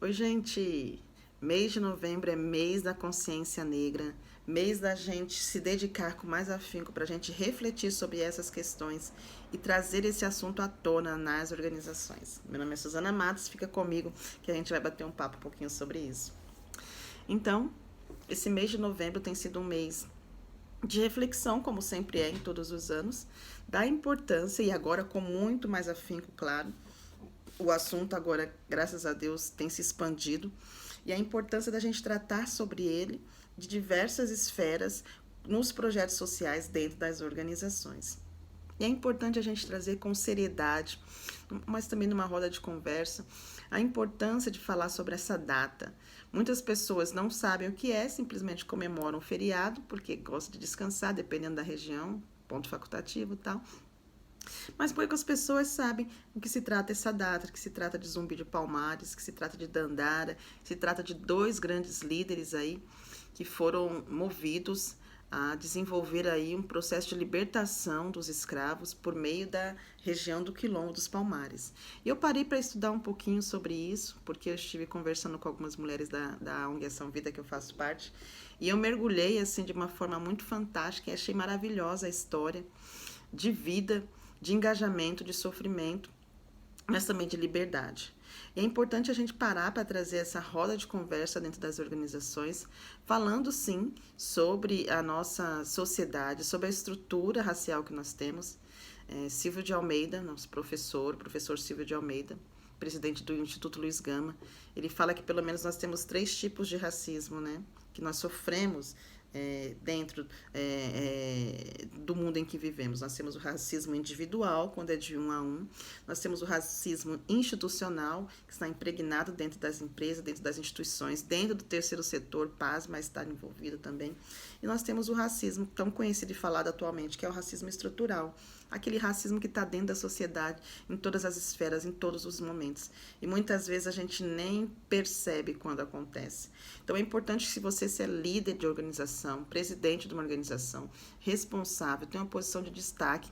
Oi, gente! Mês de novembro é mês da consciência negra, mês da gente se dedicar com mais afinco para a gente refletir sobre essas questões e trazer esse assunto à tona nas organizações. Meu nome é Suzana Matos, fica comigo que a gente vai bater um papo um pouquinho sobre isso. Então, esse mês de novembro tem sido um mês de reflexão, como sempre é em todos os anos, da importância, e agora com muito mais afinco, claro, o assunto agora, graças a Deus, tem se expandido e a importância da gente tratar sobre ele de diversas esferas nos projetos sociais dentro das organizações. E é importante a gente trazer com seriedade, mas também numa roda de conversa, a importância de falar sobre essa data. Muitas pessoas não sabem o que é, simplesmente comemoram o feriado, porque gostam de descansar, dependendo da região, ponto facultativo e tal. Mas poucas pessoas sabem o que se trata essa data, que se trata de Zumbi de Palmares, que se trata de Dandara, que se trata de dois grandes líderes aí que foram movidos a desenvolver aí um processo de libertação dos escravos por meio da região do Quilombo dos Palmares. E eu parei para estudar um pouquinho sobre isso, porque eu estive conversando com algumas mulheres da ONG Ação Vida, que eu faço parte, e eu mergulhei assim de uma forma muito fantástica e achei maravilhosa a história de vida, de engajamento, de sofrimento, mas também de liberdade. E é importante a gente parar para trazer essa roda de conversa dentro das organizações, falando sim sobre a nossa sociedade, sobre a estrutura racial que nós temos. Silvio de Almeida, nosso professor, o professor Silvio de Almeida, presidente do Instituto Luiz Gama, ele fala que pelo menos nós temos 3 tipos de racismo, né? Que nós sofremos dentro do mundo em que vivemos. Nós temos o racismo individual, quando é de 1 a 1. Nós temos o racismo institucional, que está impregnado dentro das empresas, dentro das instituições, dentro do terceiro setor, pasma, está envolvido também. E nós temos o racismo tão conhecido e falado atualmente, que é o racismo estrutural. Aquele racismo que está dentro da sociedade, em todas as esferas, em todos os momentos. E muitas vezes a gente nem percebe quando acontece. Então é importante que, se você se é líder de organização, presidente de uma organização, responsável, tem uma posição de destaque,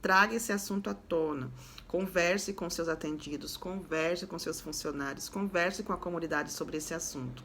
traga esse assunto à tona. Converse com seus atendidos, converse com seus funcionários, converse com a comunidade sobre esse assunto.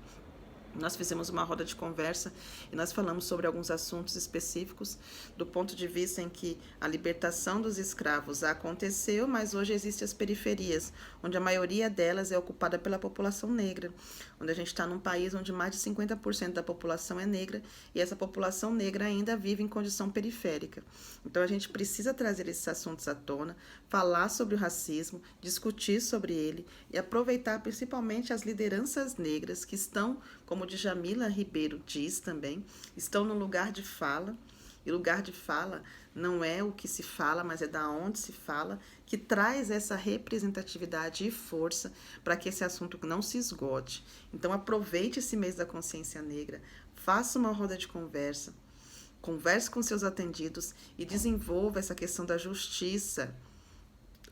Nós fizemos uma roda de conversa e nós falamos sobre alguns assuntos específicos do ponto de vista em que a libertação dos escravos aconteceu, mas hoje existem as periferias, onde a maioria delas é ocupada pela população negra, onde a gente está num país onde mais de 50% da população é negra e essa população negra ainda vive em condição periférica. Então a gente precisa trazer esses assuntos à tona, falar sobre o racismo, discutir sobre ele e aproveitar principalmente as lideranças negras que estão, como o Djamila Ribeiro diz também, estão no lugar de fala. E lugar de fala não é o que se fala, mas é da onde se fala, que traz essa representatividade e força para que esse assunto não se esgote. Então aproveite esse mês da consciência negra, faça uma roda de conversa, converse com seus atendidos e desenvolva essa questão da justiça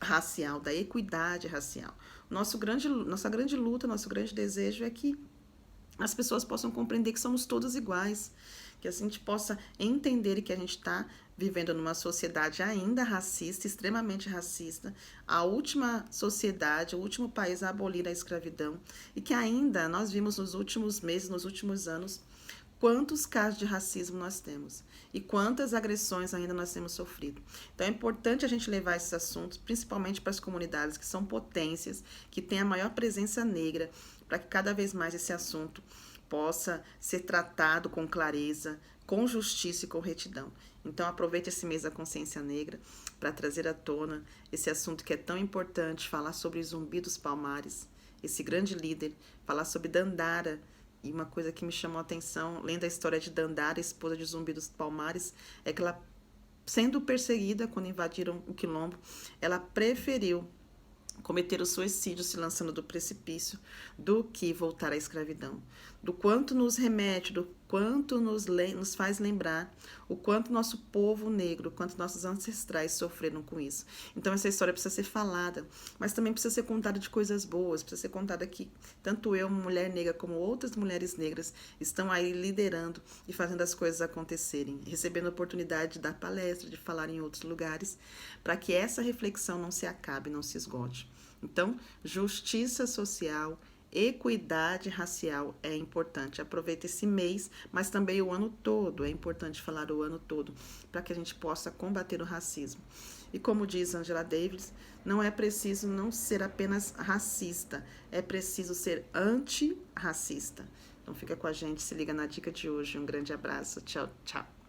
racial, da equidade racial. Nossa grande luta, nosso grande desejo é que as pessoas possam compreender que somos todos iguais, que a gente possa entender que a gente está vivendo numa sociedade ainda racista, extremamente racista, a última sociedade, o último país a abolir a escravidão, e que ainda nós vimos nos últimos meses, nos últimos anos, quantos casos de racismo nós temos e quantas agressões ainda nós temos sofrido. Então é importante a gente levar esses assuntos, principalmente para as comunidades que são potências, que têm a maior presença negra, para que cada vez mais esse assunto possa ser tratado com clareza, com justiça e com retidão. Então aproveite esse mês da consciência negra para trazer à tona esse assunto que é tão importante, falar sobre Zumbi dos Palmares, esse grande líder, falar sobre Dandara. E uma coisa que me chamou a atenção, lendo a história de Dandara, esposa de Zumbi dos Palmares, é que ela, sendo perseguida quando invadiram o Quilombo, ela preferiu cometer o suicídio se lançando do precipício do que voltar à escravidão. Do quanto nos remete, do quanto nos faz lembrar o quanto nosso povo negro, o quanto nossos ancestrais sofreram com isso. Então essa história precisa ser falada, mas também precisa ser contada de coisas boas, precisa ser contada que tanto eu, mulher negra, como outras mulheres negras estão aí liderando e fazendo as coisas acontecerem, recebendo a oportunidade de dar palestra, de falar em outros lugares, para que essa reflexão não se acabe, não se esgote. Então, justiça social, equidade racial é importante. Aproveita esse mês, mas também o ano todo. É importante falar o ano todo, para que a gente possa combater o racismo. E como diz Angela Davis, não é preciso não ser apenas racista, é preciso ser antirracista. Então fica com a gente, se liga na dica de hoje. Um grande abraço. Tchau, tchau.